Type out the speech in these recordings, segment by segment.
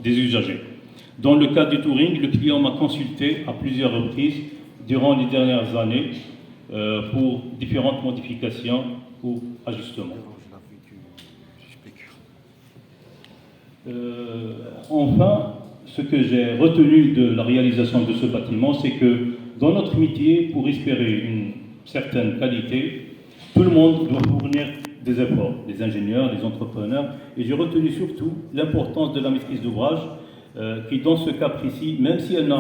des usagers. Dans le cas du Touring, le client m'a consulté à plusieurs reprises durant les dernières années pour différentes modifications ou ajustements. Enfin, ce que j'ai retenu de la réalisation de ce bâtiment, c'est que dans notre métier, pour espérer une certaine qualité, tout le monde doit fournir des efforts, les ingénieurs, les entrepreneurs, et j'ai retenu surtout l'importance de la maîtrise d'ouvrage, qui dans ce cas précis, même si elle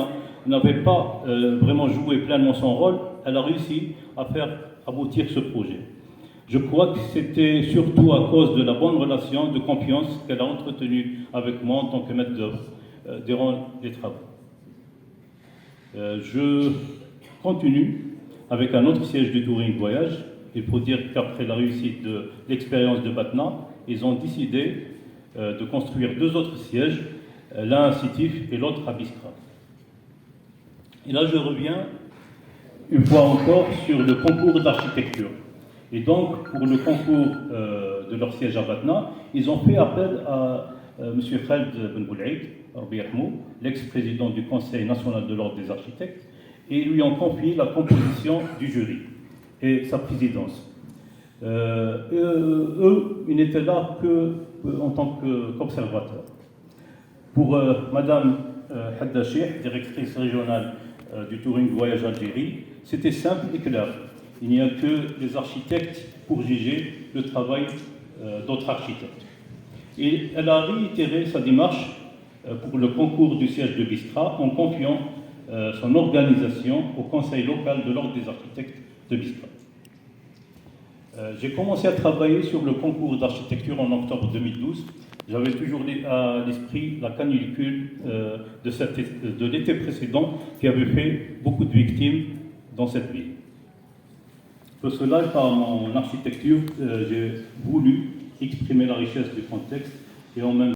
n'avait pas vraiment joué pleinement son rôle, elle a réussi à faire aboutir ce projet. Je crois que c'était surtout à cause de la bonne relation de confiance qu'elle a entretenue avec moi en tant que maître d'œuvre durant les travaux. Je continue avec un autre siège du Touring Voyage. Il faut dire qu'après la réussite de l'expérience de Batna, ils ont décidé de construire deux autres sièges, l'un à Sétif et l'autre à Biskra. Et là, je reviens une fois encore sur le concours d'architecture. Et donc, pour le concours de leur siège à Batna, ils ont fait appel à M. Khaled Ben Boulaïd, l'ex-président du Conseil national de l'Ordre des architectes, et lui ont confié la composition du jury et sa présidence. Eux, ils n'étaient là qu'en tant qu'observateurs. Pour Madame Hadda Cheikh, directrice régionale du Touring Voyage Algérie, c'était simple et clair. Il n'y a que les architectes pour juger le travail d'autres architectes. Et elle a réitéré sa démarche pour le concours du siège de Biskra en confiant son organisation au Conseil local de l'Ordre des architectes de Biskra. J'ai commencé à travailler sur le concours d'architecture en octobre 2012. J'avais toujours à l'esprit la canicule de l'été précédent qui avait fait beaucoup de victimes dans cette ville. Pour cela, par mon architecture, j'ai voulu exprimer la richesse du contexte et en même